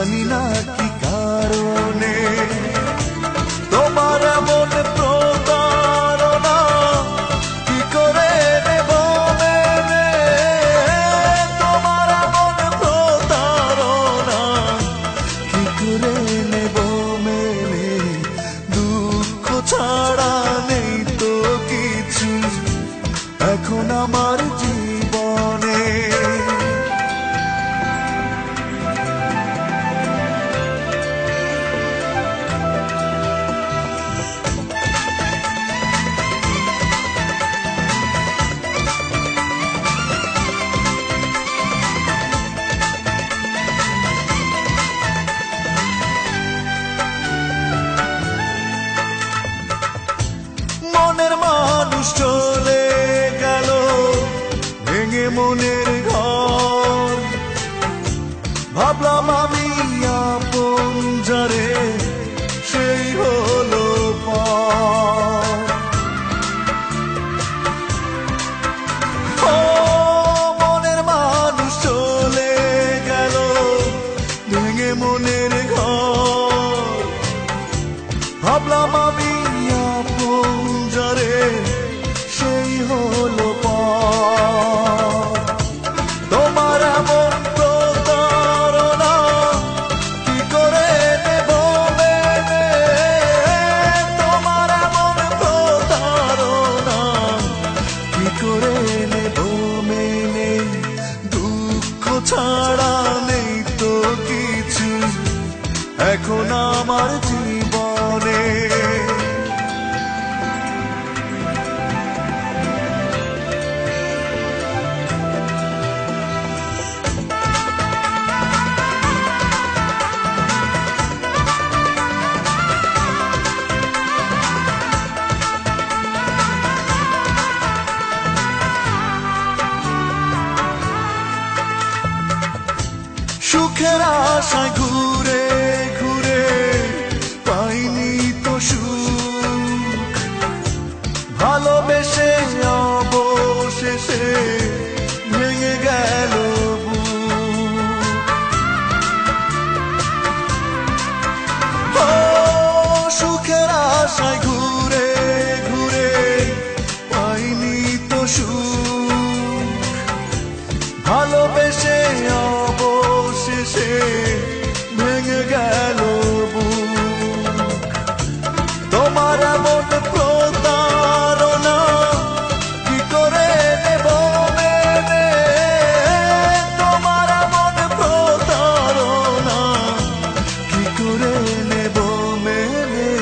জানি না কি কারণে তোমার এমন প্রতারণা কি করে নেব মেনে, তোমার এমন প্রতারণা কি করে নেব মেনে, দুঃখ ছাড়া নেই তো কিছু এখন আমার জীবনে। মনের মানুষ চলে গেল ভেঙে মনের ঘর, ভাবলাম আমি আপন যারে সেই হলো পর। ও মনের মানুষ চলে গেল ভেঙে মনের ঘর, ভাবলাম আমি আপন যারে সেই হলো পর। তোমার এমন প্রতারণা কি করে নেব মেনে, তোমার এমন প্রতারণা কি করে নেব মেনে, দুঃখ ছাড়া নেই তো কিছু এখন আমার জীবনে। সুখের আশায় ঘুরে ঘুরে পাইনি তো সুখ, ভালোবেসে অবশেষে ভেঙে গেল বুক। ও সুখের আশায় ঘুরে ঘুরে পাইনি তো সুখ, ভালোবেসে অবশেষে ভেঙে গেল বুক। তোমার এমন প্রতারণা কি করে নেব মেনে, তোমার এমন প্রতারণা কি করে নেব মেনে,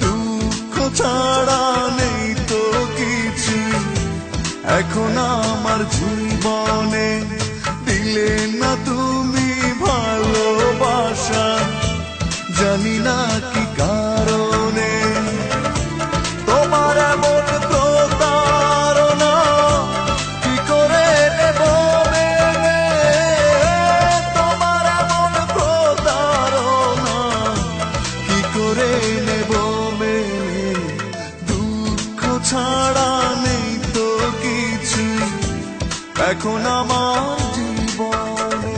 দুঃখ ছাড়া নেই তো কিছু এখন আমার জীবনে। দিলে না তুমি ভালোবাসা জানি না কি কারণে, তোমার এমন প্রতারণা কি করে নেব মেনে, তোমার এমন প্রতারণা কি করে নেব মেনে, দুঃখ ছাড়া নেই তো কিছু এখন আমার জীবনে।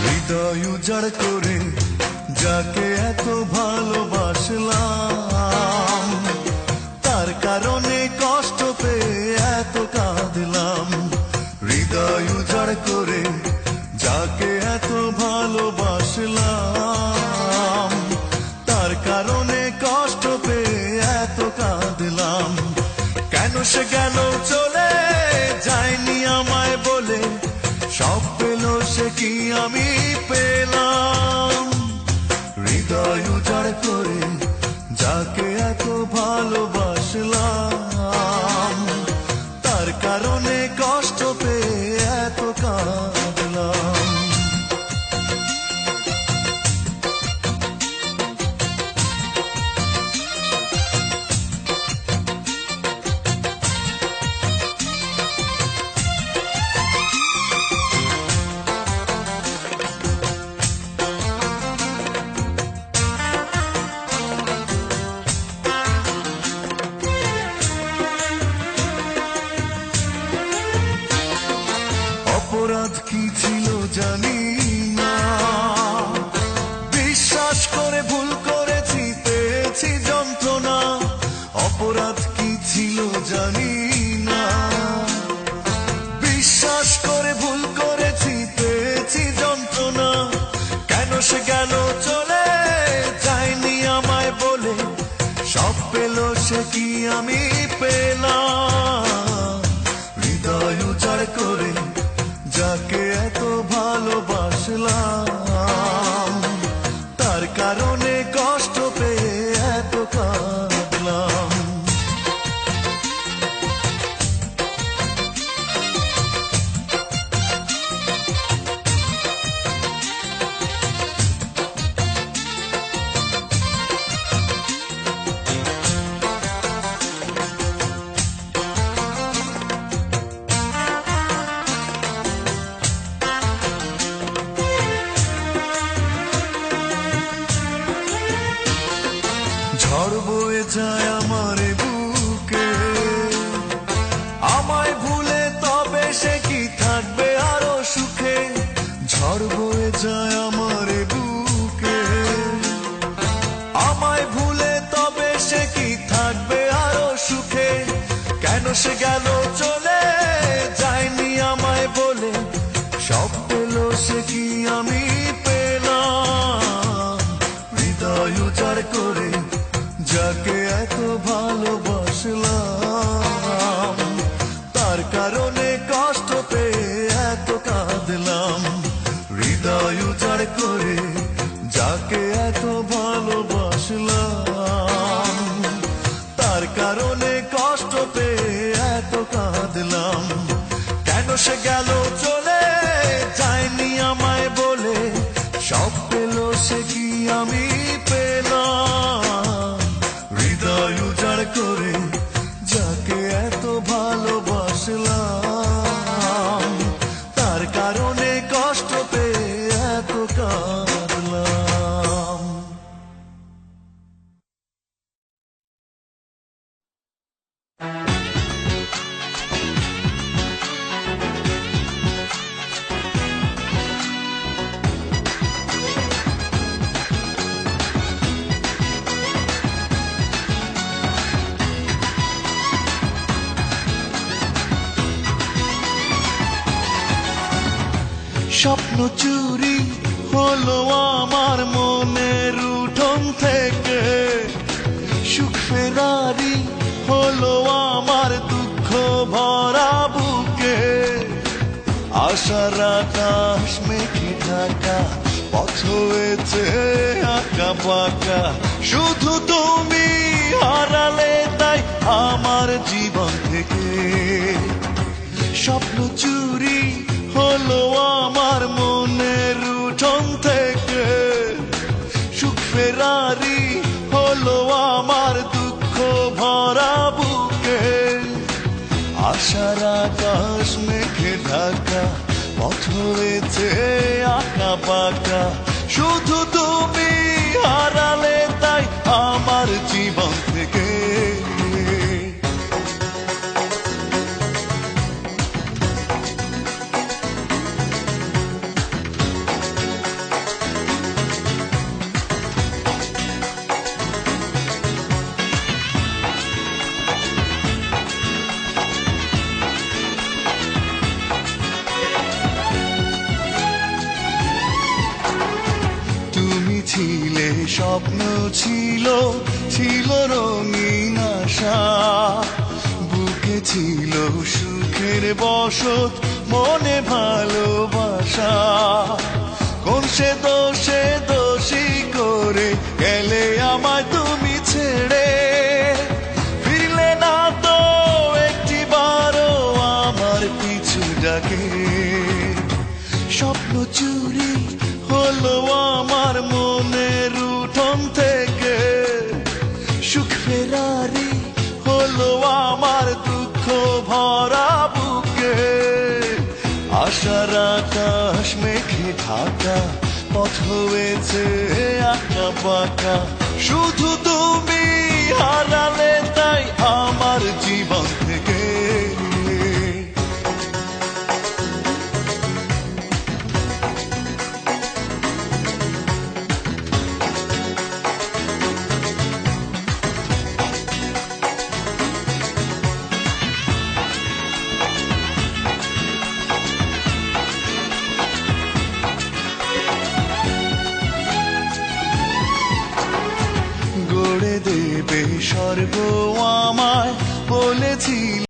হৃদয় উজাড় করে যাকে এত ভালোবাসলাম, তার কারণে কষ্ট পেয়ে এত কাঁদলাম। হৃদয় উজাড় করে যাকে এত ভালোবাসলাম, তার কারণে কষ্ট পেয়ে এত কাঁদলাম। কেন সে গেল চলে যায়নি আমায় বলে, সব পেল সে কি আমি পেলাম। হৃদয় উজাড় করে যাকে এত ভালোবাসলাম, তার কারণে কষ্ট পেয়ে এত কাঁদলাম। অপরাধ কি ছিল জানি না, বিশ্বাস করে ভুল করেছি, পেয়েছি যন্ত্রণা। অপরাধ কি ছিল জানি না, বিশ্বাস করে ভুল করেছি, পেয়েছি যন্ত্রণা। কেন সে গেল চলে, যায়নি আমায় বলে, সব পেল সে কি আমি পেলাম? হৃদয় উজাড় করে যাকে এত ভালোবাসলাম, তার কারণে কষ্ট পেয়ে এত কাঁদলাম। ঝড় বয়ে যায় আমার বুকে, আমায় ভুলে তবে সে কি থাকবে আরো সুখে? ঝড় বয়ে যায় আমার বুকে, আমায় ভুলে তবে সে কি থাকবে আরো সুখে? কেন সে গেল চলে, যায়নি আমায় বলে, সব পেল সে কি আমি পেলাম? হৃদয় উজাড় করে যাকে এত ভালোবাসলাম, তার কারণে কষ্ট পেয়ে এত কাঁদলাম। হৃদয় উজাড় করে যাকে এত ভালোবাসলাম, তার কারণে কষ্ট পেয়ে এত কাঁদলাম। কেন সে গেল চলে, যায়নি আমায় বলে, সব পেল সে কি আমি পেলাম? হৃদয় উজাড় করে যাকে এত ভালোবাসলাম, তার কারণে কষ্ট পেয়ে এত কাঁদলাম। স্বপ্ন চুরি হলো আমার মনের উঠোন থেকে, সুখ ফেরারি হলো আমার দুঃখ ভরা বুকে। আশার আকাশ মেঘে ঢাকা, পথ হয়েছে আঁকা বাঁকা, শুধু তুমি হারালে তাই আমার জীবন থেকে। স্বপ্ন চুরি হলো আমার মনের উঠোন থেকে, সুখ ফেরারি হলো আমার দুঃখ ভরা বুকে। আশার আকাশ মেঘে ঢাকা, পথ হয়েছে আঁকা বাঁকা, শুধু তুমি হারালে তাই আমার জীবন থেকে। ছিলে স্বপ্ন, ছিল ছিল রঙিন আশা, বুকে ছিল সুখের বসত, মনে ভালোবাসা। কোন সে দোষে দোষী করে গেলে আমায় তুমি ছেড়ে, ফিরলে না তো একটিবারও আমার পিছু ডাকে। স্বপ্ন চুরি হলো আমার মনের উঠোন থেকে, সুখ ফেরারি হলো আমার দুঃখ ভরা বুকে। আশার আকাশ মেঘে ঢাকা, পথ হয়েছে আঁকা বাঁকা, শুধু তুমি হারালে তাই আমার জীবন